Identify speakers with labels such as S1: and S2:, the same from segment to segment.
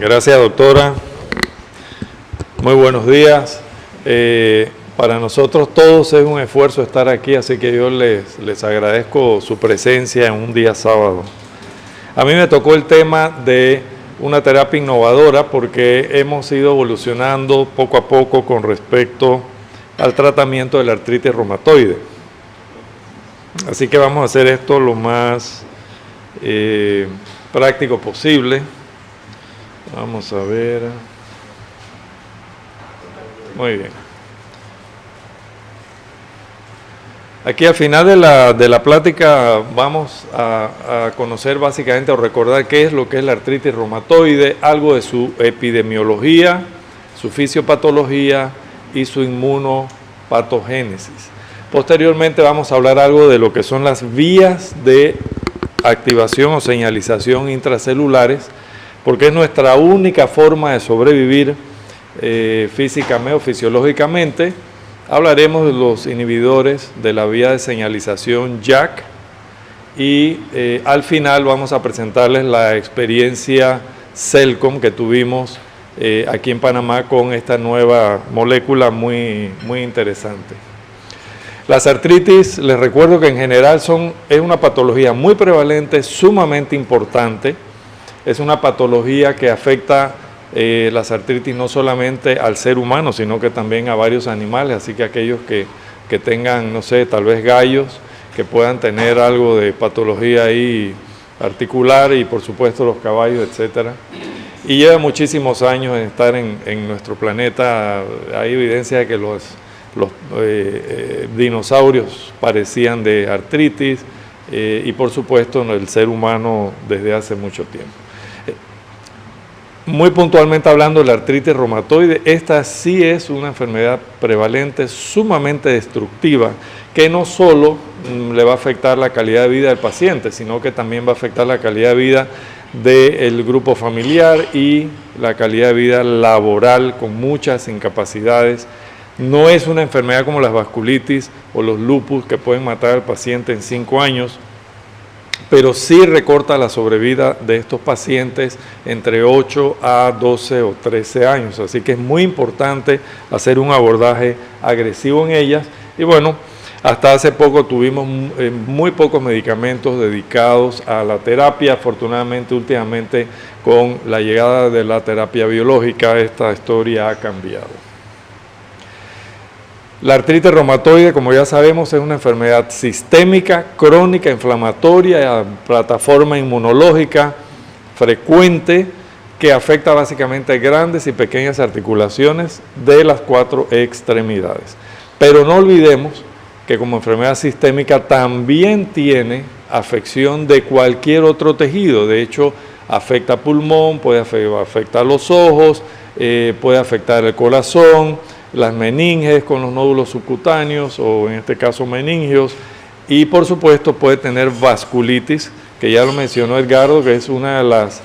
S1: Gracias, doctora. Muy buenos días. Para nosotros todos es un esfuerzo estar aquí, así que yo les agradezco su presencia en un día sábado. A mí me tocó el tema de una terapia innovadora porque hemos ido evolucionando poco a poco con respecto al tratamiento de la artritis reumatoide. Así que vamos a hacer esto lo más práctico posible. Vamos a ver. Muy bien. Aquí al final de la plática vamos a conocer básicamente o recordar qué es lo que es la artritis reumatoide, algo de su epidemiología, su fisiopatología y su inmunopatogénesis. Posteriormente vamos a hablar algo de lo que son las vías de activación o señalización intracelulares, porque es nuestra única forma de sobrevivir físicamente o fisiológicamente. Hablaremos de los inhibidores de la vía de señalización JAK y al final vamos a presentarles la experiencia CELCOM que tuvimos aquí en Panamá con esta nueva molécula muy interesante. Las artritis, les recuerdo que en general es una patología muy prevalente, sumamente importante. Es una patología que afecta las artritis no solamente al ser humano, sino que también a varios animales, así que aquellos que tengan, no sé, tal vez gallos, que puedan tener algo de patología ahí articular y por supuesto los caballos, etcétera. Y lleva muchísimos años en estar en nuestro planeta. Hay evidencia de que los dinosaurios padecían de artritis y por supuesto el ser humano desde hace mucho tiempo. Muy puntualmente hablando de la artritis reumatoide, esta sí es una enfermedad prevalente, sumamente destructiva, que no solo le va a afectar la calidad de vida del paciente, sino que también va a afectar la calidad de vida del grupo familiar y la calidad de vida laboral con muchas incapacidades. No es una enfermedad como las vasculitis o los lupus que pueden matar al paciente en 5 años, pero sí recorta la sobrevida de estos pacientes entre 8 a 12 o 13 años. Así que es muy importante hacer un abordaje agresivo en ellas. Y bueno, hasta hace poco tuvimos muy pocos medicamentos dedicados a la terapia. Afortunadamente, últimamente, con la llegada de la terapia biológica, esta historia ha cambiado. La artritis reumatoide, como ya sabemos, es una enfermedad sistémica, crónica, inflamatoria, plataforma inmunológica frecuente, que afecta básicamente a grandes y pequeñas articulaciones de las 4 extremidades. Pero no olvidemos que como enfermedad sistémica también tiene afección de cualquier otro tejido. De hecho, afecta pulmón, puede afectar los ojos, puede afectar el corazón, las meninges con los nódulos subcutáneos o en este caso meningios, y por supuesto puede tener vasculitis, que ya lo mencionó Edgardo, que es una de las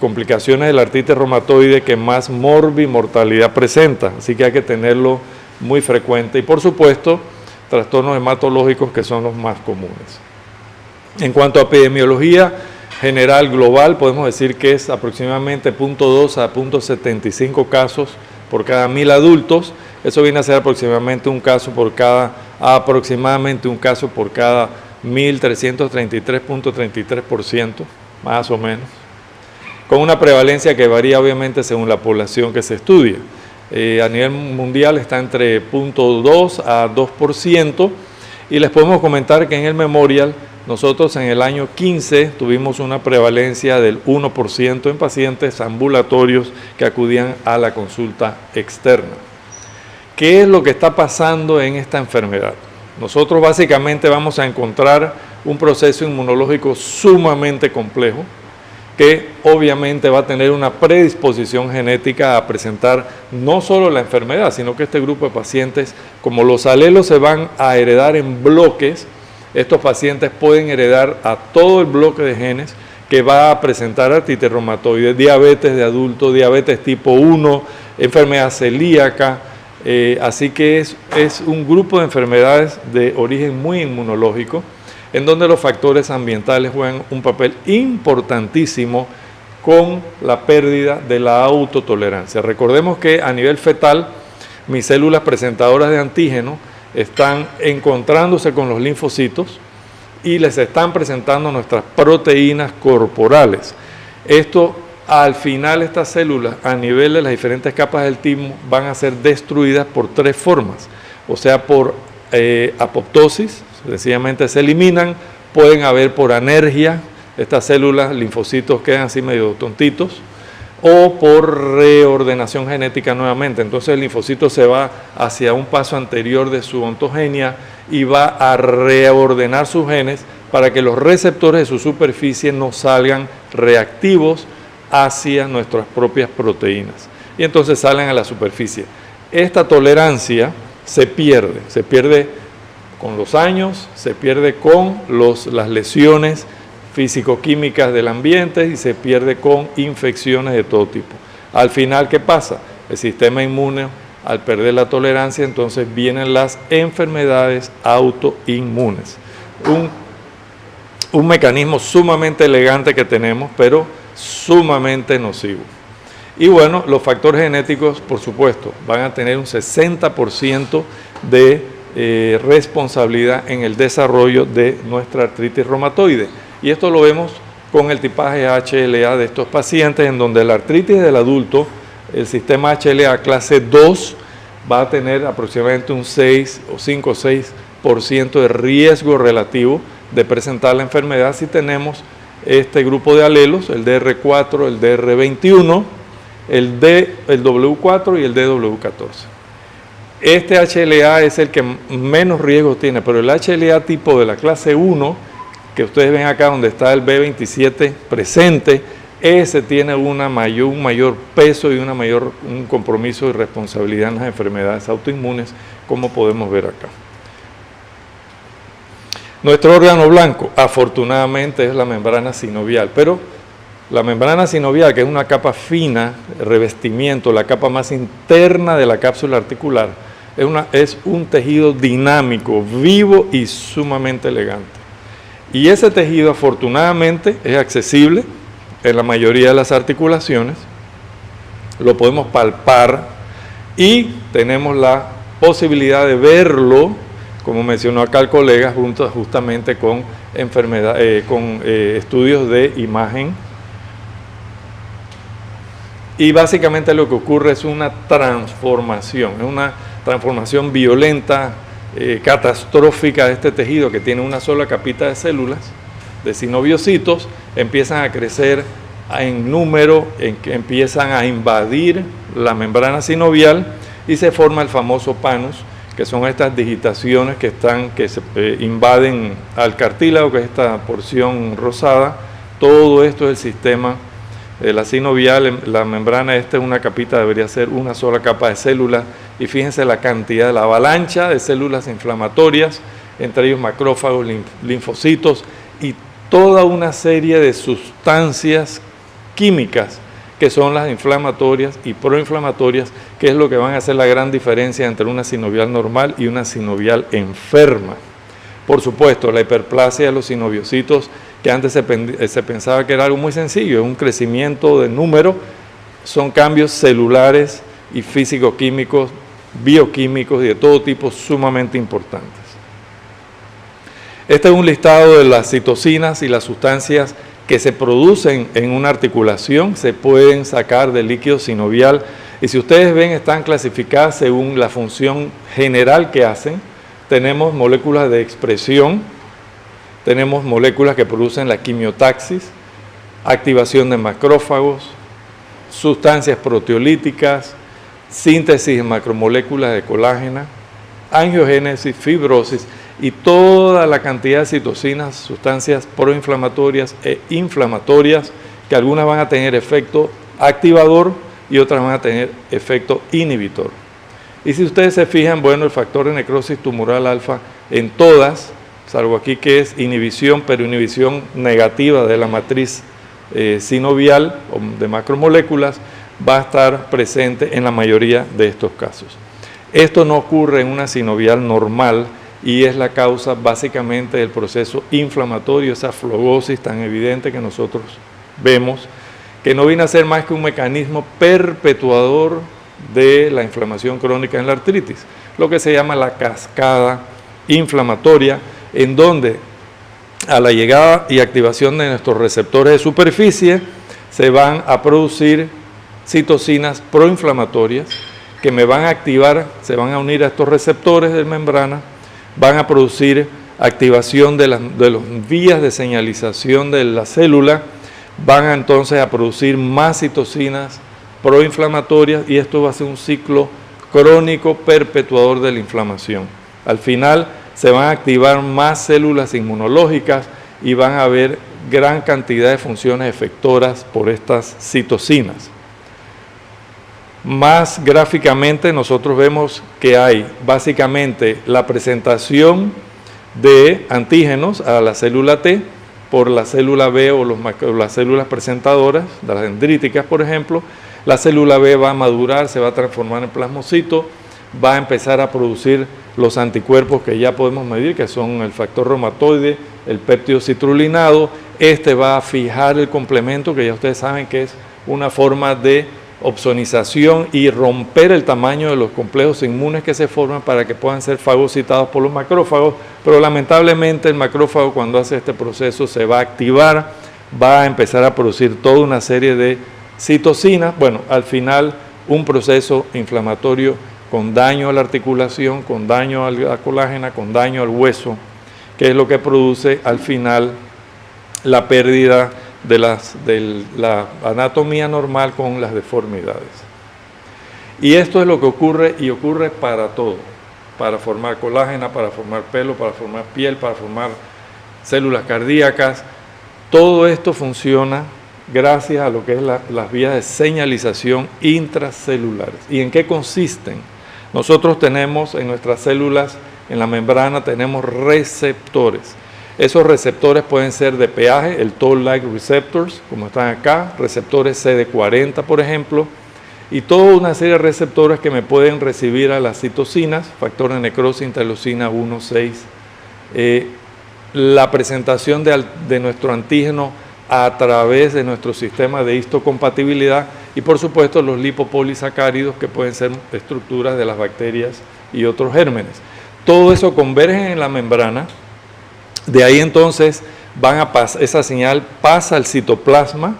S1: complicaciones de la artritis reumatoide que más mortalidad presenta, así que hay que tenerlo muy frecuente, y por supuesto trastornos hematológicos que son los más comunes. En cuanto a epidemiología general global, podemos decir que es aproximadamente 0.2 a 0.75 casos por cada 1000 adultos. Eso viene a ser aproximadamente un caso por cada 1.333.33%, más o menos, con una prevalencia que varía obviamente según la población que se estudia. A nivel mundial está entre 0.2 a 2%, y les podemos comentar que en el Memorial nosotros en el año 15 tuvimos una prevalencia del 1% en pacientes ambulatorios que acudían a la consulta externa. ¿Qué es lo que está pasando en esta enfermedad? Nosotros básicamente vamos a encontrar un proceso inmunológico sumamente complejo que obviamente va a tener una predisposición genética a presentar no solo la enfermedad, sino que este grupo de pacientes, como los alelos se van a heredar en bloques, estos pacientes pueden heredar a todo el bloque de genes que va a presentar artritis reumatoide, diabetes de adulto, diabetes tipo 1, enfermedad celíaca, así que es un grupo de enfermedades de origen muy inmunológico, en donde los factores ambientales juegan un papel importantísimo con la pérdida de la autotolerancia. Recordemos que a nivel fetal, mis células presentadoras de antígeno están encontrándose con los linfocitos y les están presentando nuestras proteínas corporales. Esto, al final, estas células a nivel de las diferentes capas del timo van a ser destruidas por tres formas, o sea, por apoptosis, sencillamente se eliminan, pueden haber por anergia, estas células, linfocitos quedan así medio tontitos, o por reordenación genética nuevamente. Entonces el linfocito se va hacia un paso anterior de su ontogenia y va a reordenar sus genes para que los receptores de su superficie no salgan reactivos hacia nuestras propias proteínas. Y entonces salen a la superficie. Esta tolerancia se pierde con los años, se pierde con las lesiones físico-químicas del ambiente y se pierde con infecciones de todo tipo. Al final, ¿qué pasa? El sistema inmune, al perder la tolerancia, entonces vienen las enfermedades autoinmunes. Un mecanismo sumamente elegante que tenemos, pero sumamente nocivo. Y bueno, los factores genéticos, por supuesto, van a tener un 60% de responsabilidad en el desarrollo de nuestra artritis reumatoide. Y esto lo vemos con el tipaje HLA de estos pacientes, en donde la artritis del adulto, el sistema HLA clase 2, va a tener aproximadamente un 5 o 6% de riesgo relativo de presentar la enfermedad si tenemos este grupo de alelos, el DR4, el DR21, el W4 y el DW14. Este HLA es el que menos riesgo tiene, pero el HLA tipo de la clase 1, que ustedes ven acá donde está el B27 presente, ese tiene un mayor peso y un compromiso y responsabilidad en las enfermedades autoinmunes, como podemos ver acá. Nuestro órgano blanco, afortunadamente, es la membrana sinovial, pero la membrana sinovial, que es una capa fina, revestimiento, la capa más interna de la cápsula articular, es un tejido dinámico, vivo y sumamente elegante. Y ese tejido, afortunadamente, es accesible en la mayoría de las articulaciones, lo podemos palpar y tenemos la posibilidad de verlo, como mencionó acá el colega, justamente con estudios de imagen. Y básicamente lo que ocurre es una transformación violenta, catastrófica de este tejido, que tiene una sola capita de células, de sinoviocitos, empiezan a crecer en número, empiezan a invadir la membrana sinovial y se forma el famoso panus, que son estas digitaciones que se invaden al cartílago, que es esta porción rosada. Todo esto es el sistema de la sinovial. La membrana es una capita, debería ser una sola capa de células, y fíjense la cantidad de la avalancha de células inflamatorias, entre ellos macrófagos, linfocitos y toda una serie de sustancias químicas que son las inflamatorias y proinflamatorias, que es lo que van a hacer la gran diferencia entre una sinovial normal y una sinovial enferma. Por supuesto, la hiperplasia de los sinoviocitos, que antes se pensaba que era algo muy sencillo, es un crecimiento de número, son cambios celulares y físico-químicos, bioquímicos y de todo tipo sumamente importantes. Este es un listado de las citocinas y las sustancias que se producen en una articulación, se pueden sacar del líquido sinovial, y si ustedes ven, están clasificadas según la función general que hacen. Tenemos moléculas de expresión, tenemos moléculas que producen la quimiotaxis, activación de macrófagos, sustancias proteolíticas, síntesis de macromoléculas de colágeno, angiogénesis, fibrosis y toda la cantidad de citocinas, sustancias proinflamatorias e inflamatorias, que algunas van a tener efecto activador y otras van a tener efecto inhibitor. Y si ustedes se fijan, bueno, el factor de necrosis tumoral alfa en todas, salvo aquí que es inhibición, pero inhibición negativa de la matriz sinovial o de macromoléculas, va a estar presente en la mayoría de estos casos. Esto no ocurre en una sinovial normal y es la causa básicamente del proceso inflamatorio, esa flogosis tan evidente que nosotros vemos, que no viene a ser más que un mecanismo perpetuador de la inflamación crónica en la artritis, lo que se llama la cascada inflamatoria, en donde a la llegada y activación de nuestros receptores de superficie se van a producir citocinas proinflamatorias que me van a activar, se van a unir a estos receptores de membrana, van a producir activación de las vías de señalización de la célula, van entonces a producir más citocinas proinflamatorias y esto va a ser un ciclo crónico perpetuador de la inflamación. Al final se van a activar más células inmunológicas y van a haber gran cantidad de funciones efectoras por estas citocinas. Más gráficamente nosotros vemos que hay básicamente la presentación de antígenos a la célula T por la célula B o las células presentadoras, de las dendríticas por ejemplo. La célula B va a madurar, se va a transformar en plasmocito, va a empezar a producir los anticuerpos que ya podemos medir, que son el factor reumatoide, el péptido citrulinado. Este va a fijar el complemento, que ya ustedes saben que es una forma de opsonización y romper el tamaño de los complejos inmunes que se forman para que puedan ser fagocitados por los macrófagos, pero lamentablemente el macrófago cuando hace este proceso se va a activar, va a empezar a producir toda una serie de citocinas, bueno, al final un proceso inflamatorio con daño a la articulación, con daño a la colágena, con daño al hueso, que es lo que produce al final la pérdida de la anatomía normal con las deformidades. Y esto es lo que ocurre y ocurre para todo, para formar colágena, para formar pelo, para formar piel, para formar células cardíacas. Todo esto funciona gracias a lo que es las vías de señalización intracelulares. ¿Y en qué consisten? Nosotros tenemos en nuestras células, en la membrana, tenemos receptores. Esos receptores pueden ser de peaje, el toll-like receptors, como están acá, receptores CD40, por ejemplo, y toda una serie de receptores que me pueden recibir a las citocinas, factor de necrosis, interleucina 1, 6, la presentación de nuestro antígeno a través de nuestro sistema de histocompatibilidad y, por supuesto, los lipopolisacáridos que pueden ser estructuras de las bacterias y otros gérmenes. Todo eso converge en la membrana. De ahí entonces esa señal pasa al citoplasma,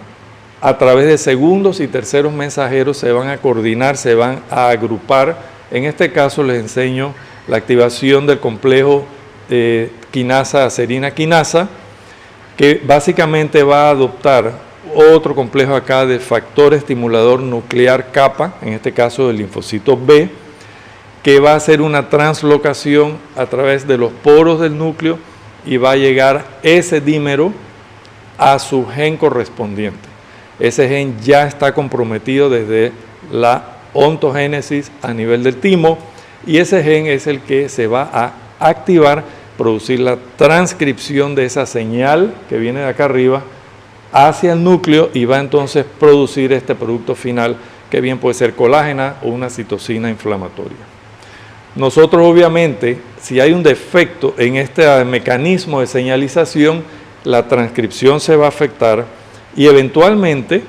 S1: a través de segundos y terceros mensajeros se van a coordinar, se van a agrupar. En este caso les enseño la activación del complejo quinasa, acerina quinasa, que básicamente va a adoptar otro complejo acá de factor estimulador nuclear kappa, en este caso del linfocito B, que va a hacer una translocación a través de los poros del núcleo y va a llegar ese dímero a su gen correspondiente. Ese gen ya está comprometido desde la ontogénesis a nivel del timo y ese gen es el que se va a activar, producir la transcripción de esa señal que viene de acá arriba hacia el núcleo y va entonces a producir este producto final que bien puede ser colágena o una citocina inflamatoria. Nosotros obviamente, si hay un defecto en este mecanismo de señalización, la transcripción se va a afectar y eventualmente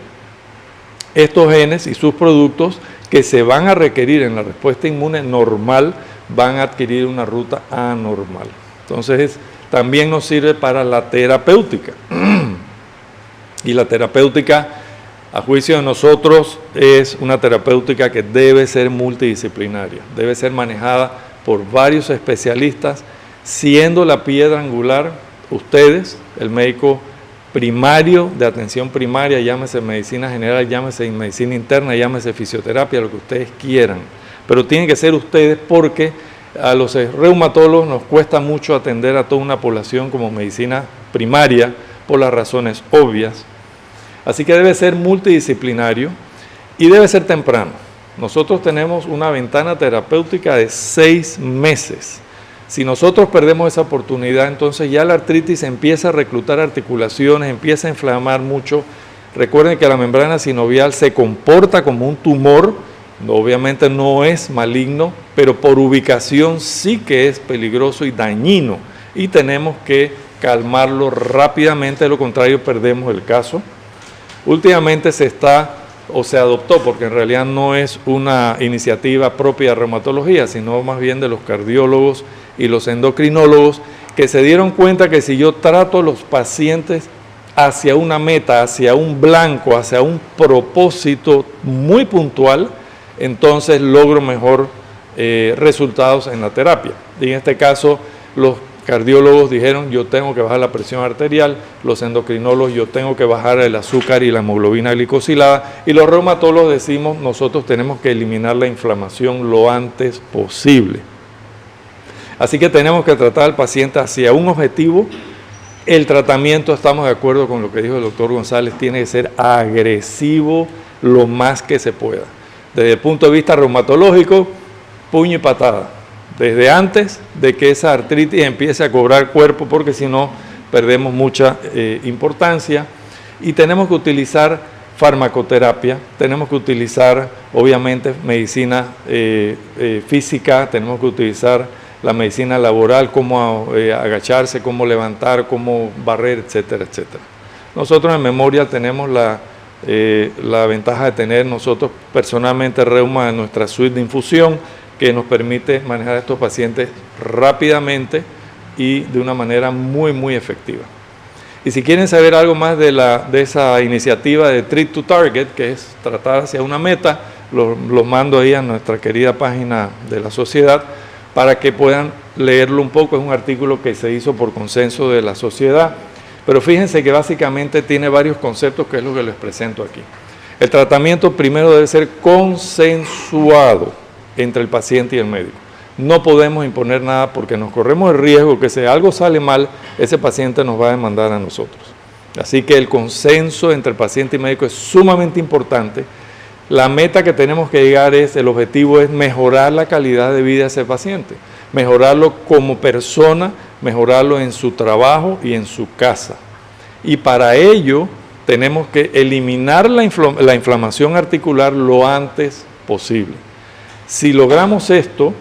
S1: estos genes y sus productos que se van a requerir en la respuesta inmune normal van a adquirir una ruta anormal. Entonces también nos sirve para la terapéutica. Y la terapéutica, a juicio de nosotros, es una terapéutica que debe ser multidisciplinaria, debe ser manejada por varios especialistas, siendo la piedra angular ustedes, el médico primario de atención primaria, llámese medicina general, llámese medicina interna, llámese fisioterapia, lo que ustedes quieran. Pero tienen que ser ustedes porque a los reumatólogos nos cuesta mucho atender a toda una población como medicina primaria por las razones obvias. Así que debe ser multidisciplinario y debe ser temprano. Nosotros tenemos una ventana terapéutica de 6 meses. Si nosotros perdemos esa oportunidad, entonces ya la artritis empieza a reclutar articulaciones, empieza a inflamar mucho. Recuerden que la membrana sinovial se comporta como un tumor, obviamente no es maligno, pero por ubicación sí que es peligroso y dañino y tenemos que calmarlo rápidamente, de lo contrario perdemos el caso. Últimamente se adoptó, porque en realidad no es una iniciativa propia de reumatología, sino más bien de los cardiólogos y los endocrinólogos, que se dieron cuenta que si yo trato a los pacientes hacia una meta, hacia un blanco, hacia un propósito muy puntual, entonces logro mejor resultados en la terapia. Y en este caso, los cardiólogos dijeron, yo tengo que bajar la presión arterial, los endocrinólogos, yo tengo que bajar el azúcar y la hemoglobina glicosilada, y los reumatólogos decimos, nosotros tenemos que eliminar la inflamación lo antes posible. Así que tenemos que tratar al paciente hacia un objetivo. El tratamiento, estamos de acuerdo con lo que dijo el doctor González, tiene que ser agresivo lo más que se pueda. Desde el punto de vista reumatológico, puño y patada, desde antes de que esa artritis empiece a cobrar cuerpo, porque si no perdemos mucha importancia. Y tenemos que utilizar farmacoterapia, tenemos que utilizar obviamente medicina física, tenemos que utilizar la medicina laboral, cómo agacharse, cómo levantar, cómo barrer, etcétera, etcétera. Nosotros en Memorial tenemos la ventaja de tener nosotros personalmente reuma en nuestra suite de infusión, que nos permite manejar a estos pacientes rápidamente y de una manera muy, muy efectiva. Y si quieren saber algo más de esa iniciativa de Treat to Target, que es tratar hacia una meta, los mando ahí a nuestra querida página de la sociedad para que puedan leerlo un poco. Es un artículo que se hizo por consenso de la sociedad, pero fíjense que básicamente tiene varios conceptos, que es lo que les presento aquí. El tratamiento primero debe ser consensuado entre el paciente y el médico. No podemos imponer nada, porque nos corremos el riesgo que si algo sale mal, ese paciente nos va a demandar a nosotros. Así que el consenso entre el paciente y médico es sumamente importante. La meta que tenemos que llegar el objetivo es mejorar la calidad de vida de ese paciente, mejorarlo como persona, mejorarlo en su trabajo y en su casa. Y para ello tenemos que eliminar la inflamación articular lo antes posible. Si logramos esto,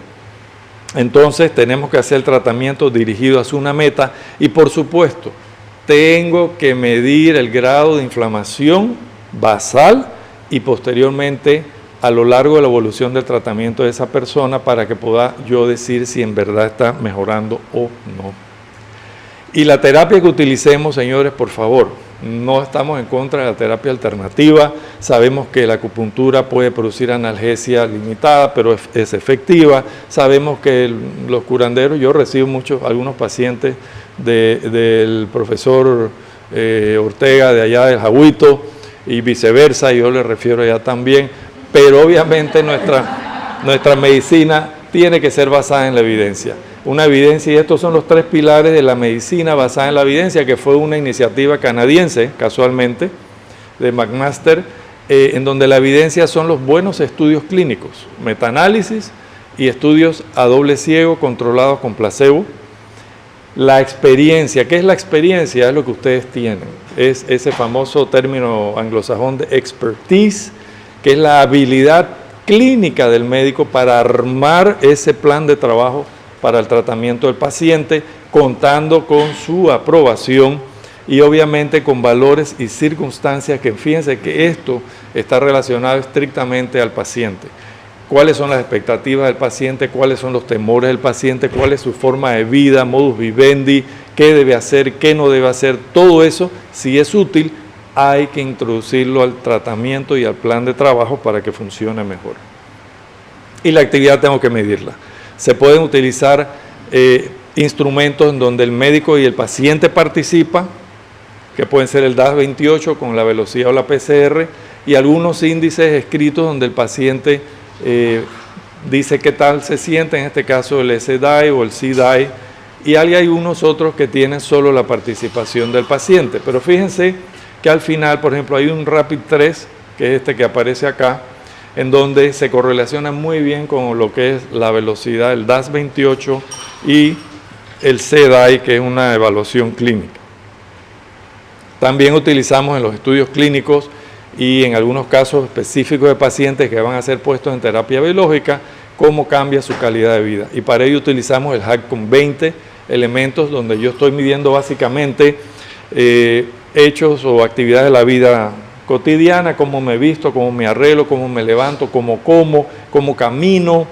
S1: entonces tenemos que hacer el tratamiento dirigido hacia una meta y, por supuesto, tengo que medir el grado de inflamación basal y posteriormente a lo largo de la evolución del tratamiento de esa persona, para que pueda yo decir si en verdad está mejorando o no. Y la terapia que utilicemos, señores, por favor, no estamos en contra de la terapia alternativa. Sabemos que la acupuntura puede producir analgesia limitada, pero es efectiva. Sabemos que los curanderos, yo recibo algunos pacientes del profesor Ortega de allá del Jahuito y viceversa, yo les refiero allá también, pero obviamente nuestra medicina tiene que ser basada en la evidencia. Una evidencia, y estos son los 3 pilares de la medicina basada en la evidencia, que fue una iniciativa canadiense, casualmente, de McMaster, en donde la evidencia son los buenos estudios clínicos, metaanálisis y estudios a doble ciego controlados con placebo. La experiencia, ¿qué es la experiencia? Es lo que ustedes tienen, es ese famoso término anglosajón de expertise, que es la habilidad clínica del médico para armar ese plan de trabajo para el tratamiento del paciente, contando con su aprobación y obviamente con valores y circunstancias que, fíjense que esto está relacionado estrictamente al paciente. ¿Cuáles son las expectativas del paciente? ¿Cuáles son los temores del paciente? ¿Cuál es su forma de vida, modus vivendi? ¿Qué debe hacer? ¿Qué no debe hacer? Todo eso, si es útil, hay que introducirlo al tratamiento y al plan de trabajo para que funcione mejor. Y la actividad tengo que medirla. Se pueden utilizar instrumentos en donde el médico y el paciente participan, que pueden ser el DAS28 con la velocidad o la PCR, y algunos índices escritos donde el paciente dice qué tal se siente, en este caso el SDAI o el CDAI, y hay unos otros que tienen solo la participación del paciente. Pero fíjense que al final, por ejemplo, hay un Rapid 3, que es este que aparece acá, en donde se correlaciona muy bien con lo que es la velocidad, el DAS28 y el CDAI, que es una evaluación clínica. También utilizamos en los estudios clínicos y en algunos casos específicos de pacientes que van a ser puestos en terapia biológica, cómo cambia su calidad de vida. Y para ello utilizamos el HAC con 20 elementos, donde yo estoy midiendo básicamente hechos o actividades de la vida cotidiana, cómo me visto, cómo me arreglo, cómo me levanto, cómo como, cómo camino,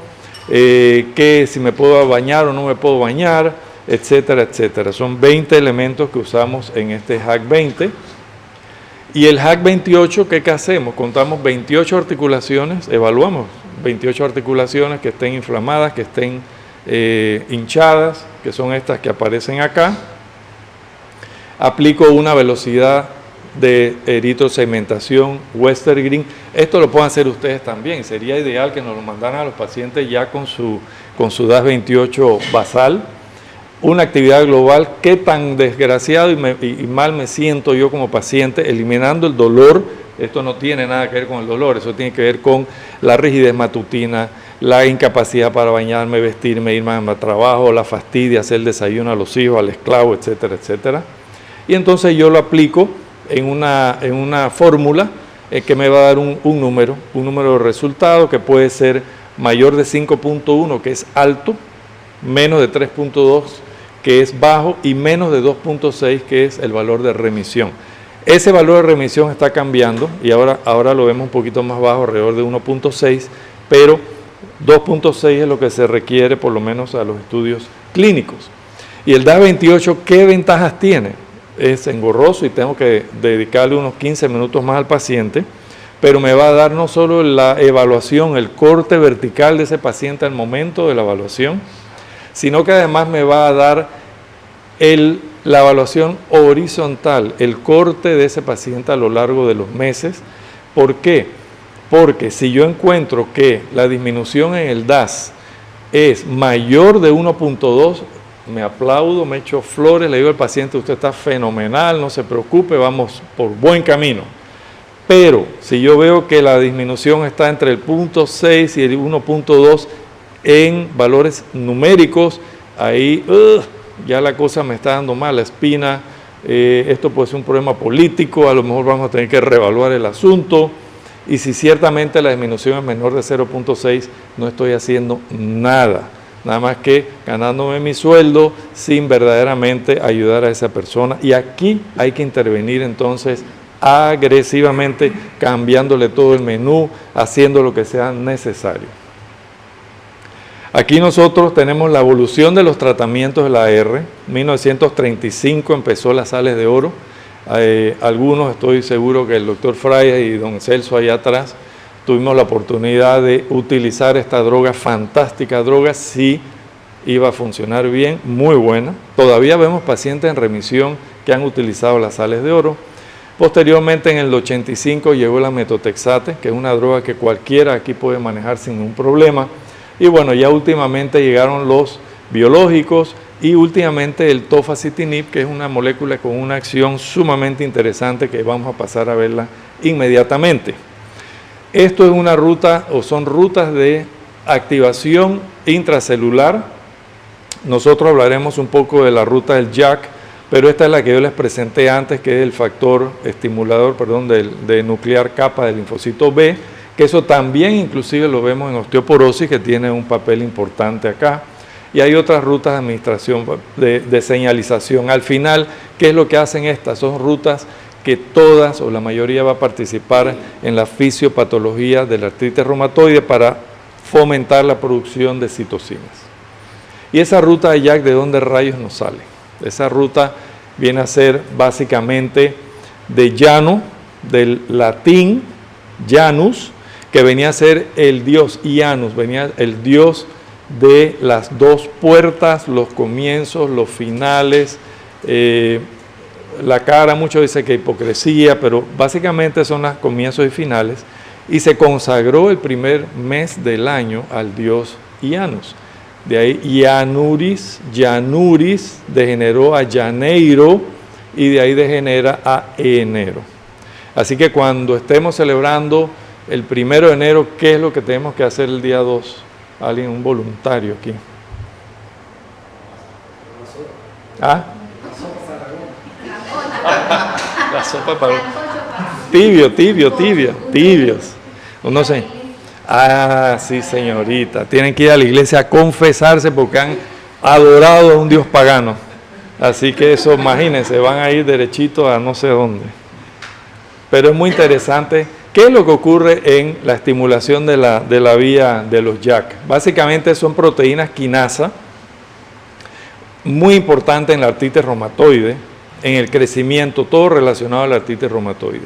S1: que si me puedo bañar o no me puedo bañar, etcétera, etcétera. Son 20 elementos que usamos en este Hack 20. Y el Hack 28, ¿qué hacemos? Contamos 28 articulaciones, evaluamos 28 articulaciones que estén inflamadas, que estén hinchadas, que son estas que aparecen acá. Aplico una velocidad de eritrosegmentación Westergren. Esto lo pueden hacer ustedes también. Sería ideal que nos lo mandaran a los pacientes ya con su DAS28 basal. Una actividad global, qué tan desgraciado y mal me siento yo como paciente, eliminando el dolor. Esto no tiene nada que ver con el dolor, eso tiene que ver con la rigidez matutina, la incapacidad para bañarme, vestirme, irme a trabajo, la fastidia, hacer el desayuno a los hijos, al esclavo, etcétera, etcétera. Y entonces yo lo aplico en una fórmula que me va a dar un número de resultado que puede ser mayor de 5.1, que es alto, menos de 3.2, que es bajo, y menos de 2.6, que es el valor de remisión. Ese valor de remisión está cambiando y ahora lo vemos un poquito más bajo, alrededor de 1.6, pero 2.6 es lo que se requiere por lo menos a los estudios clínicos. Y el DAS28, ¿qué ventajas tiene? Es engorroso y tengo que dedicarle unos 15 minutos más al paciente, pero me va a dar no solo la evaluación, el corte vertical de ese paciente al momento de la evaluación, sino que además me va a dar la evaluación horizontal, el corte de ese paciente a lo largo de los meses. ¿Por qué? Porque si yo encuentro que la disminución en el DAS es mayor de 1.2, me aplaudo, me echo flores, le digo al paciente, usted está fenomenal, no se preocupe, vamos por buen camino. Pero si yo veo que la disminución está entre el 0.6 y el 1.2 en valores numéricos, ahí ya la cosa me está dando mal, la espina, esto puede ser un problema político, a lo mejor vamos a tener que reevaluar el asunto, y si ciertamente la disminución es menor de 0.6, no estoy haciendo nada más que ganándome mi sueldo sin verdaderamente ayudar a esa persona, y aquí hay que intervenir entonces agresivamente, cambiándole todo el menú, haciendo lo que sea necesario. Aquí nosotros tenemos la evolución de los tratamientos de la AR. 1935 empezó las sales de oro. Algunos, estoy seguro que el doctor Fraya y don Celso allá atrás, tuvimos la oportunidad de utilizar esta droga, fantástica droga, sí iba a funcionar bien, muy buena. Todavía vemos pacientes en remisión que han utilizado las sales de oro. Posteriormente, en el 85, llegó la metotrexate, que es una droga que cualquiera aquí puede manejar sin ningún problema. Y bueno, ya últimamente llegaron los biológicos y últimamente el tofacitinib, que es una molécula con una acción sumamente interesante que vamos a pasar a verla inmediatamente. Esto es una ruta, o son rutas de activación intracelular. Nosotros hablaremos un poco de la ruta del JAK, pero esta es la que yo les presenté antes, que es el factor estimulador, de nuclear kappa del linfocito B, que eso también inclusive lo vemos en osteoporosis, que tiene un papel importante acá. Y hay otras rutas de administración, de señalización. Al final, ¿qué es lo que hacen estas? Son rutas que todas o la mayoría va a participar en la fisiopatología de la artritis reumatoide para fomentar la producción de citocinas. Y esa ruta de JAK, ¿de dónde rayos nos sale? Esa ruta viene a ser básicamente de llano, del latín Janus, que venía a ser el dios Janus, venía el dios de las dos puertas, los comienzos, los finales, la cara, muchos dicen que hipocresía, pero básicamente son los comienzos y finales, y se consagró el primer mes del año al dios Janus. De ahí Januris degeneró a Janeiro, y de ahí degenera a enero. Así que cuando estemos celebrando el 1 de enero, ¿qué es lo que tenemos que hacer el día 2? Alguien, un voluntario aquí. ¿Ah? La sopa para... tibios. No sé. Ah, sí, señorita. Tienen que ir a la iglesia a confesarse porque han adorado a un dios pagano. Así que eso, imagínense, van a ir derechito a no sé dónde. pero es muy interesante. ¿Qué es lo que ocurre en la estimulación de la vía de los JAK? Básicamente son proteínas quinasa, muy importante en la artritis reumatoide, en el crecimiento, todo relacionado a la artritis reumatoide.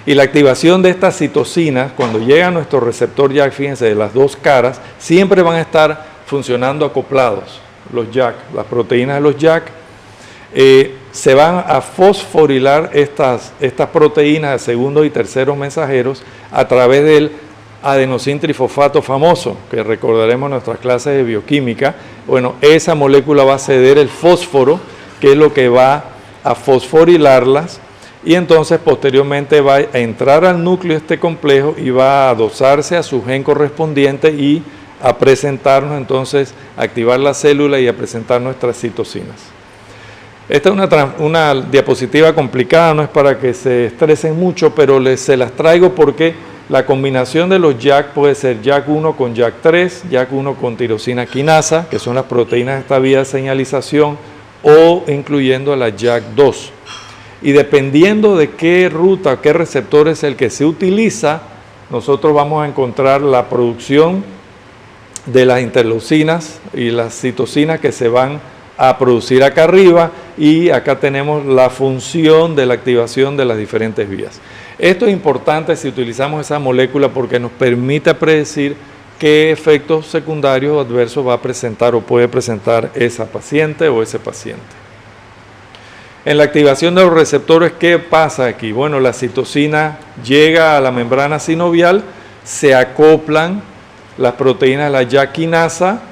S1: Y la activación de estas citocinas, cuando llega a nuestro receptor JAK, fíjense, de las dos caras, siempre van a estar funcionando acoplados, los JAK, las proteínas de los JAK. Se van a fosforilar estas proteínas de segundos y terceros mensajeros a través del adenosín trifosfato famoso, que recordaremos en nuestras clases de bioquímica. Bueno, esa molécula va a ceder el fósforo, que es lo que va a fosforilarlas, y entonces posteriormente va a entrar al núcleo de este complejo y va a adosarse a su gen correspondiente y a presentarnos entonces, a activar la célula y a presentar nuestras citocinas. Esta es una diapositiva complicada, no es para que se estresen mucho, pero se las traigo porque la combinación de los JAK puede ser JAK1 con JAK3, JAK1 con tirosina quinasa, que son las proteínas de esta vía de señalización, o incluyendo a la JAK2. Y dependiendo de qué ruta, qué receptor es el que se utiliza, nosotros vamos a encontrar la producción de las interleucinas y las citocinas que se van a producir acá arriba, y acá tenemos la función de la activación de las diferentes vías. Esto es importante si utilizamos esa molécula porque nos permite predecir qué efectos secundarios o adversos va a presentar o puede presentar esa paciente o ese paciente. En la activación de los receptores, ¿qué pasa aquí? Bueno, la citocina llega a la membrana sinovial, se acoplan las proteínas de la JAK quinasa,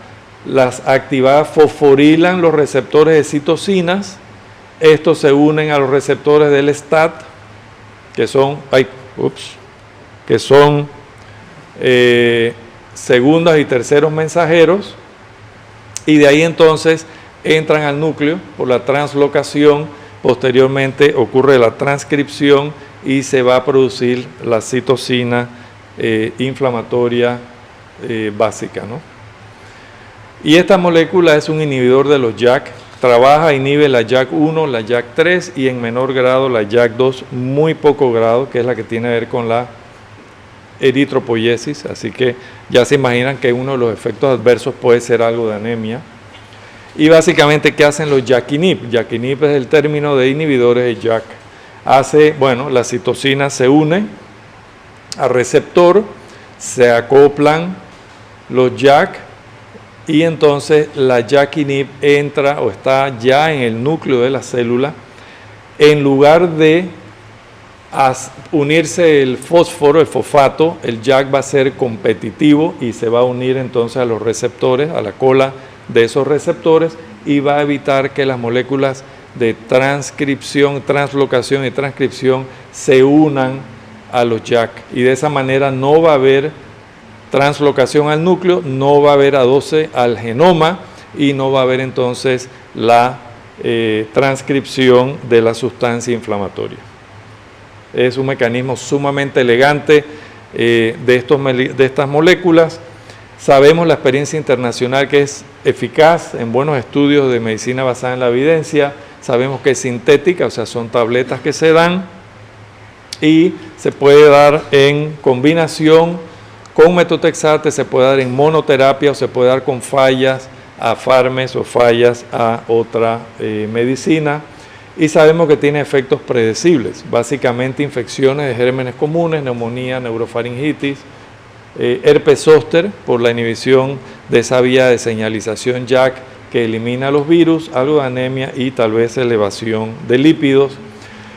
S1: las activadas fosforilan los receptores de citocinas, estos se unen a los receptores del STAT, que son, segundos y terceros mensajeros, y de ahí entonces entran al núcleo por la translocación, posteriormente ocurre la transcripción y se va a producir la citocina inflamatoria básica, ¿no? Y esta molécula es un inhibidor de los JAK, trabaja, inhibe la JAK1, la JAK3 y en menor grado la JAK2, muy poco grado, que es la que tiene que ver con la eritropoiesis, así que ya se imaginan que uno de los efectos adversos puede ser algo de anemia. Y básicamente, ¿qué hacen los JAK-inhib? JAK-inhib es el término de inhibidores de JAK. La citocina se une al receptor, se acoplan los JAK, y entonces la JAK-inhib entra o está ya en el núcleo de la célula. En lugar de unirse el fósforo, el fosfato, el JAK va a ser competitivo y se va a unir entonces a los receptores, a la cola de esos receptores, y va a evitar que las moléculas de transcripción, translocación y transcripción se unan a los JAK. Y de esa manera no va a haber translocación al núcleo, no va a haber adose al genoma y no va a haber entonces la transcripción de la sustancia inflamatoria. Es un mecanismo sumamente elegante de estas moléculas. Sabemos la experiencia internacional que es eficaz en buenos estudios de medicina basada en la evidencia. Sabemos que es sintética, o sea, son tabletas que se dan y se puede dar en combinación con metotrexate, se puede dar en monoterapia o se puede dar con fallas a farmes o fallas a otra medicina, y sabemos que tiene efectos predecibles, básicamente infecciones de gérmenes comunes, neumonía, neurofaringitis, herpes zóster por la inhibición de esa vía de señalización JAK que elimina los virus, algo de anemia y tal vez elevación de lípidos.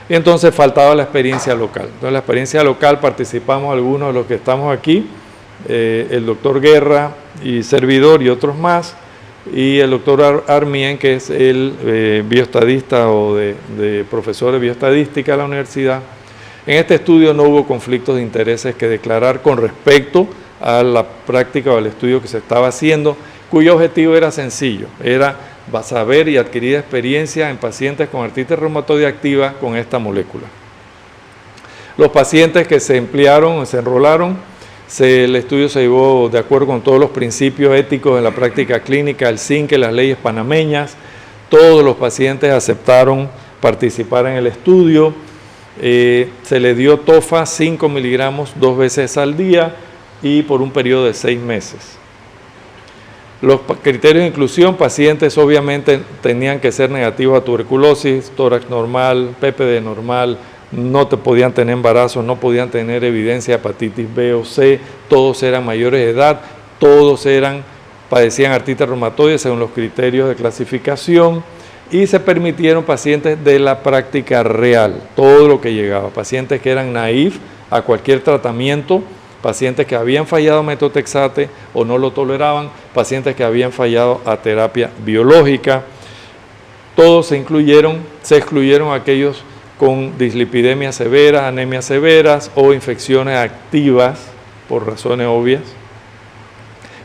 S1: Y entonces faltaba la experiencia local. Entonces, la experiencia local participamos algunos de los que estamos aquí, el doctor Guerra y servidor y otros más, y el doctor Armien, que es el bioestadista o de profesor de bioestadística de la universidad. En este estudio no hubo conflictos de intereses que declarar con respecto a la práctica o al estudio que se estaba haciendo, cuyo objetivo era sencillo, era saber y adquirir experiencia en pacientes con artritis reumatoide activa con esta molécula. Los pacientes que se emplearon, se enrolaron, el estudio se llevó de acuerdo con todos los principios éticos de la práctica clínica, el CINC, las leyes panameñas. Todos los pacientes aceptaron participar en el estudio. Se le dio tofa 5 miligramos 2 veces al día y por un periodo de 6 meses. Los criterios de inclusión: pacientes obviamente tenían que ser negativos a tuberculosis, tórax normal, PPD normal, no podían tener embarazo, no podían tener evidencia de hepatitis B o C, todos eran mayores de edad, todos padecían artritis reumatoide según los criterios de clasificación, y se permitieron pacientes de la práctica real, todo lo que llegaba, pacientes que eran naïf a cualquier tratamiento, pacientes que habían fallado a metotrexate o no lo toleraban, pacientes que habían fallado a terapia biológica. Todos se excluyeron aquellos con dislipidemia severa, anemias severas o infecciones activas por razones obvias.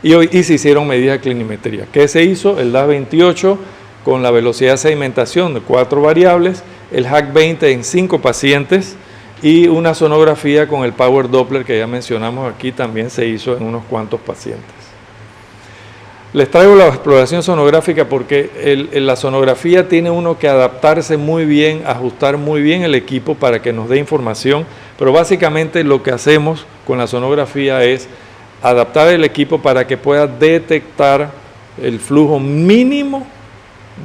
S1: Y se hicieron medidas de clinimetría. ¿Qué se hizo? El DAS28 con la velocidad de sedimentación de 4 variables, el HAQ20 en 5 pacientes y una sonografía con el Power Doppler que ya mencionamos aquí, también se hizo en unos cuantos pacientes. Les traigo la exploración sonográfica porque la sonografía tiene uno que adaptarse muy bien, ajustar muy bien el equipo para que nos dé información, pero básicamente lo que hacemos con la sonografía es adaptar el equipo para que pueda detectar el flujo mínimo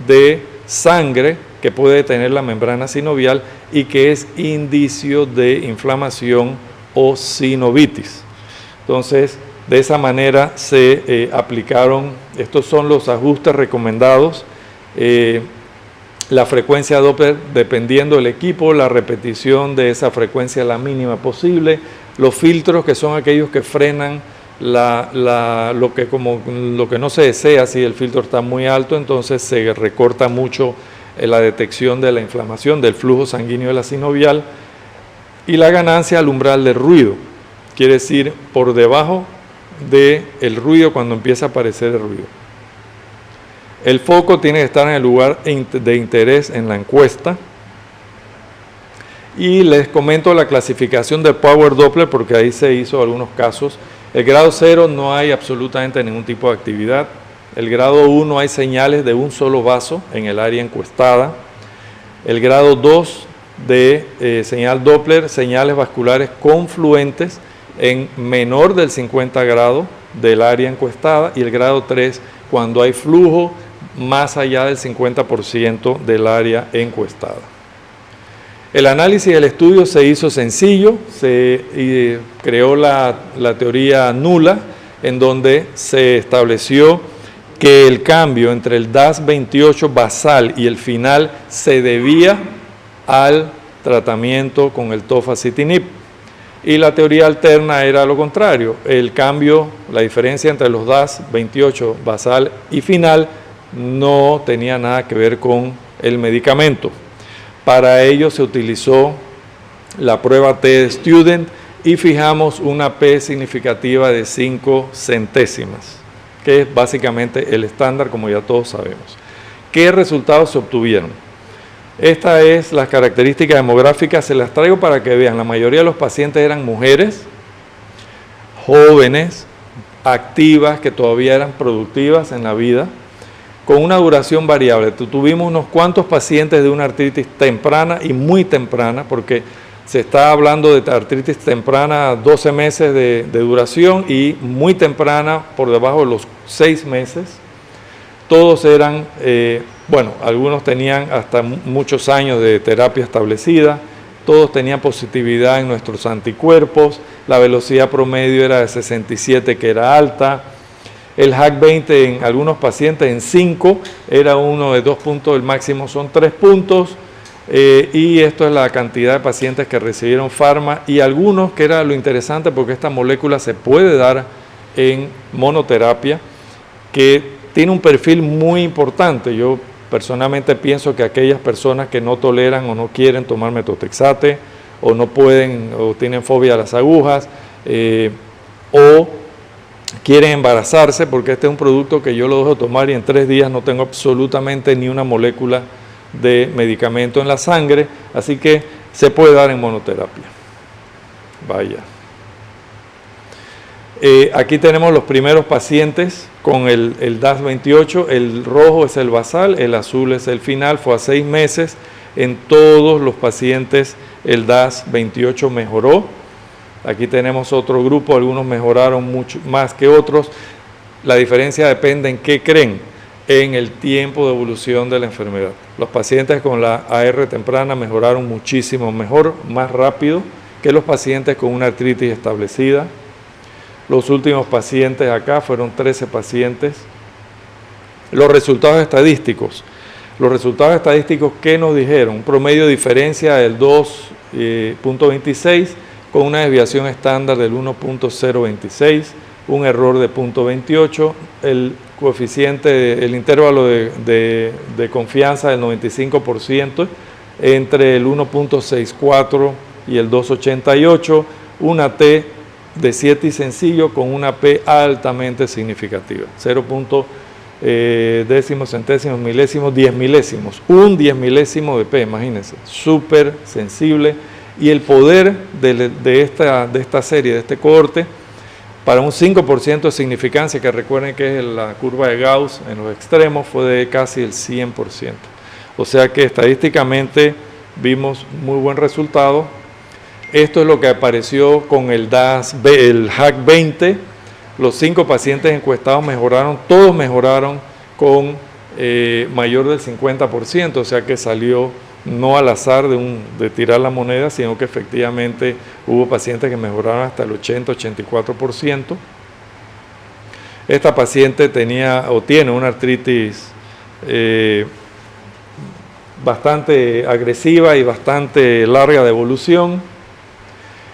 S1: de sangre que puede tener la membrana sinovial y que es indicio de inflamación o sinovitis. Entonces, de esa manera se aplicaron, estos son los ajustes recomendados, la frecuencia Doppler dependiendo del equipo, la repetición de esa frecuencia la mínima posible, los filtros que son aquellos que frenan lo que no se desea. Si el filtro está muy alto, entonces se recorta mucho la detección de la inflamación del flujo sanguíneo de la sinovial, y la ganancia al umbral del ruido, quiere decir por debajo del ruido cuando empieza a aparecer el ruido. El foco tiene que estar en el lugar de interés en la encuesta. Y les comento la clasificación del Power Doppler porque ahí se hizo algunos casos. El grado 0 no hay absolutamente ningún tipo de actividad. El grado 1 hay señales de un solo vaso en el área encuestada. El grado 2 de señal Doppler, señales vasculares confluentes en menor del 50 grados del área encuestada, y el grado 3 cuando hay flujo más allá del 50% del área encuestada. El análisis del estudio se hizo sencillo, se creó la teoría nula, en donde se estableció que el cambio entre el DAS28 basal y el final se debía al tratamiento con el tofacitinib. Y la teoría alterna era lo contrario, el cambio, la diferencia entre los DAS28 basal y final no tenía nada que ver con el medicamento. Para ello se utilizó la prueba T-Student y fijamos una P significativa de 5 centésimas, que es básicamente el estándar, como ya todos sabemos. ¿Qué resultados se obtuvieron? Estas es las características demográficas, se las traigo para que vean. La mayoría de los pacientes eran mujeres, jóvenes, activas, que todavía eran productivas en la vida, con una duración variable. Tuvimos unos cuantos pacientes de una artritis temprana y muy temprana, porque se está hablando de artritis temprana 12 meses de duración y muy temprana por debajo de los 6 meses. Todos eran, algunos tenían hasta muchos años de terapia establecida, todos tenían positividad en nuestros anticuerpos, la velocidad promedio era de 67, que era alta. El HAQ20 en algunos pacientes en 5 era uno de 2 puntos, el máximo son 3 puntos, y esto es la cantidad de pacientes que recibieron farma, y algunos, que era lo interesante porque esta molécula se puede dar en monoterapia, que tiene un perfil muy importante. Yo personalmente pienso que aquellas personas que no toleran o no quieren tomar metotrexate, o no pueden, o tienen fobia a las agujas, o quieren embarazarse, porque este es un producto que yo lo dejo tomar y en 3 días no tengo absolutamente ni una molécula de medicamento en la sangre, así que se puede dar en monoterapia. Vaya. Aquí tenemos los primeros pacientes con el DAS28, el rojo es el basal, el azul es el final, fue a 6 meses. En todos los pacientes el DAS28 mejoró. Aquí tenemos otro grupo, algunos mejoraron mucho más que otros. La diferencia depende en qué creen, en el tiempo de evolución de la enfermedad. Los pacientes con la AR temprana mejoraron muchísimo mejor, más rápido que los pacientes con una artritis establecida. Los últimos pacientes acá fueron 13 pacientes. Los resultados estadísticos. Los resultados estadísticos, ¿qué nos dijeron? Un promedio de diferencia del 2.26 con una desviación estándar del 1.026, un error de 0.28, el coeficiente, el intervalo de confianza del 95% entre el 1.64 y el 2.88, una T de 7 y sencillo con una P altamente significativa, 0. Décimos, centésimos, milésimos, 10 milésimos, un 10 milésimo de P, imagínense, súper sensible. Y el poder de esta serie, de este cohorte, para un 5% de significancia, que recuerden que es la curva de Gauss en los extremos, fue de casi el 100%. O sea que estadísticamente vimos muy buen resultado. Esto es lo que apareció con el HAQ20. Los 5 pacientes encuestados mejoraron, todos mejoraron con mayor del 50%, o sea que salió no al azar de tirar la moneda, sino que efectivamente hubo pacientes que mejoraron hasta el 80-84%. Esta paciente tiene una artritis bastante agresiva y bastante larga de evolución.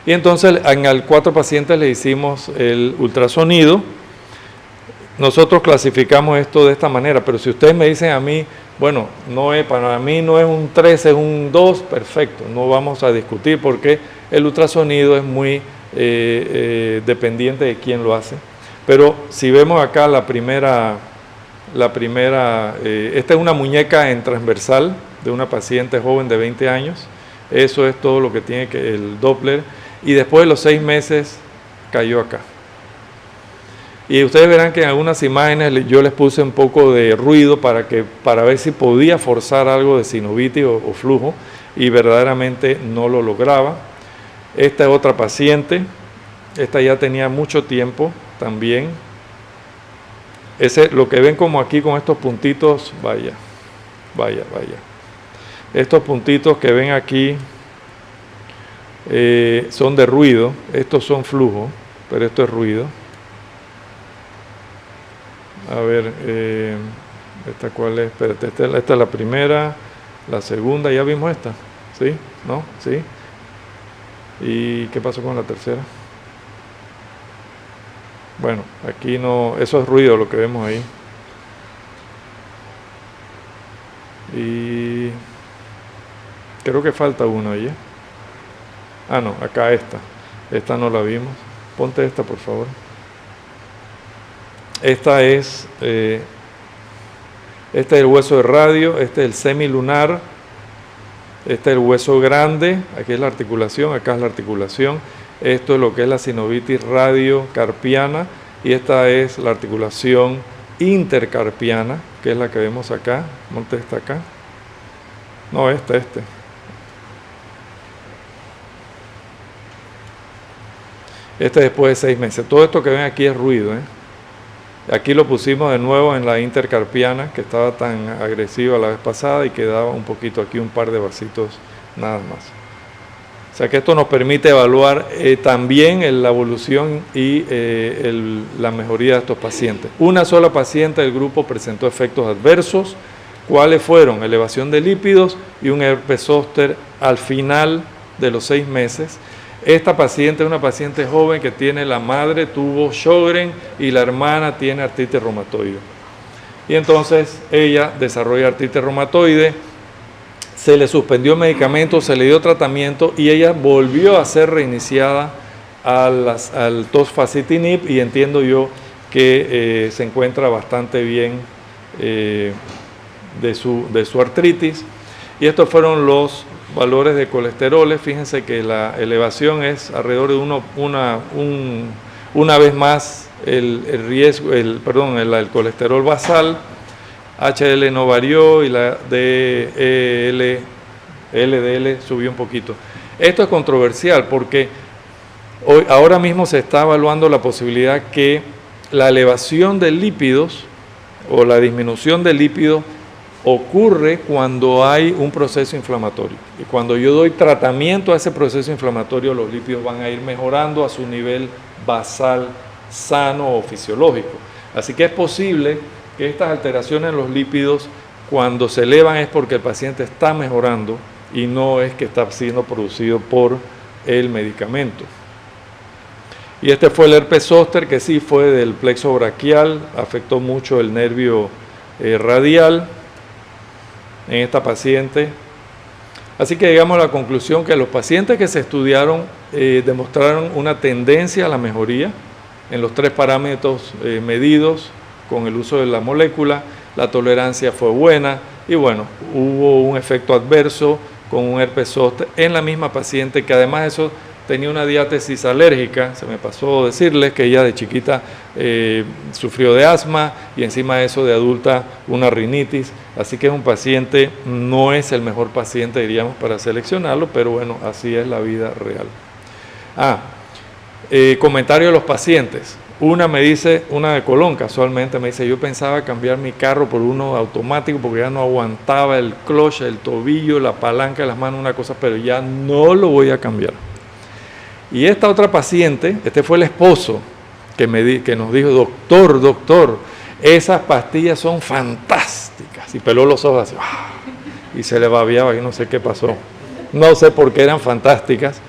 S1: Y entonces a 4 pacientes le hicimos el ultrasonido. Nosotros clasificamos esto de esta manera, pero si ustedes me dicen a mí, bueno, para mí no es un 3, es un 2, perfecto, no vamos a discutir porque el ultrasonido es muy dependiente de quién lo hace. Pero si vemos acá esta es una muñeca en transversal de una paciente joven de 20 años, eso es todo lo que tiene el Doppler, y después de los 6 meses cayó acá. Y ustedes verán que en algunas imágenes yo les puse un poco de ruido para ver si podía forzar algo de sinovitis o flujo, y verdaderamente no lo lograba. Esta es otra paciente, esta ya tenía mucho tiempo también. Lo que ven como aquí con estos puntitos, vaya. Estos puntitos que ven aquí son de ruido, estos son flujo, pero esto es ruido. A ver, ¿esta cuál es? Espérate, esta es la primera, la segunda, ¿ya vimos esta? ¿Sí? ¿No? ¿Sí? ¿Y qué pasó con la tercera? Bueno, aquí no, eso es ruido lo que vemos ahí. Y creo que falta una ahí. Ah, no, acá esta no la vimos. Ponte esta, por favor. Este es el hueso de radio, este es el semilunar, este es el hueso grande, aquí es la articulación, acá es la articulación, esto es lo que es la sinovitis radiocarpiana, y esta es la articulación intercarpiana, que es la que vemos acá. Monte esta acá. No, este. Este después de 6 meses. Todo esto que ven aquí es ruido, Aquí lo pusimos de nuevo en la intercarpiana, que estaba tan agresiva la vez pasada y quedaba un poquito aquí, un par de vasitos nada más. O sea que esto nos permite evaluar también la evolución y la mejoría de estos pacientes. Una sola paciente del grupo presentó efectos adversos. ¿Cuáles fueron? Elevación de lípidos y un herpes zóster al final de los 6 meses. Esta paciente es una paciente joven que la madre tuvo Sjögren y la hermana tiene artritis reumatoide. Y entonces ella desarrolla artritis reumatoide, se le suspendió medicamento, se le dio tratamiento y ella volvió a ser reiniciada al tosfacitinib, y entiendo yo que se encuentra bastante bien de su artritis. Y estos fueron los valores de colesterol. Fíjense que la elevación es alrededor de una vez más el colesterol basal. HDL no varió y la DEL LDL subió un poquito. Esto es controversial porque ahora mismo se está evaluando la posibilidad que la elevación de lípidos o la disminución de lípidos ocurre cuando hay un proceso inflamatorio. Y cuando yo doy tratamiento a ese proceso inflamatorio, los lípidos van a ir mejorando a su nivel basal, sano o fisiológico. Así que es posible que estas alteraciones en los lípidos, cuando se elevan, es porque el paciente está mejorando y no es que está siendo producido por el medicamento. Y este fue el herpes zóster, que sí fue del plexo braquial, afectó mucho el nervio radial en esta paciente. Así que llegamos a la conclusión que los pacientes que se estudiaron demostraron una tendencia a la mejoría en los 3 parámetros medidos con el uso de la molécula. La tolerancia fue buena y bueno, hubo un efecto adverso con un herpes zóster en la misma paciente, que además de eso tenía una diátesis alérgica. Se me pasó decirles que ella de chiquita sufrió de asma y encima de eso de adulta una rinitis, así que es un paciente, no es el mejor paciente diríamos para seleccionarlo, pero bueno, así es la vida real. Comentario de los pacientes. Una me dice, una de Colón casualmente me dice, yo pensaba cambiar mi carro por uno automático porque ya no aguantaba el clutch, el tobillo, la palanca de las manos, una cosa, pero ya no lo voy a cambiar. Y esta otra paciente, este fue el esposo que nos dijo, doctor, esas pastillas son fantásticas. Y peló los ojos así, y se le babeaba y no sé qué pasó. No sé por qué eran fantásticas,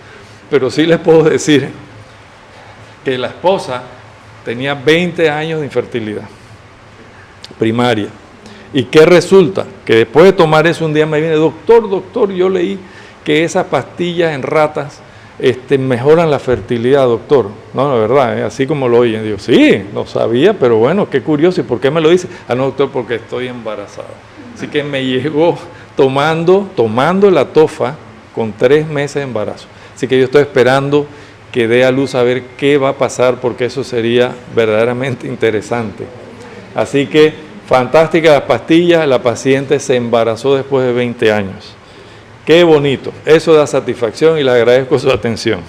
S1: pero sí les puedo decir que la esposa tenía 20 años de infertilidad primaria. ¿Y qué resulta? Que después de tomar eso un día me viene, doctor, yo leí que esas pastillas en ratas mejoran la fertilidad, doctor. No, la verdad, así como lo oyen. Digo, sí, no sabía, pero bueno, qué curioso. ¿Y por qué me lo dice? No, doctor, porque estoy embarazada. Así que me llegó tomando la tofa con 3 meses de embarazo. Así que yo estoy esperando que dé a luz a ver qué va a pasar, porque eso sería verdaderamente interesante. Así que, fantástica las pastillas, la paciente se embarazó después de 20 años. Qué bonito, eso da satisfacción y le agradezco su atención.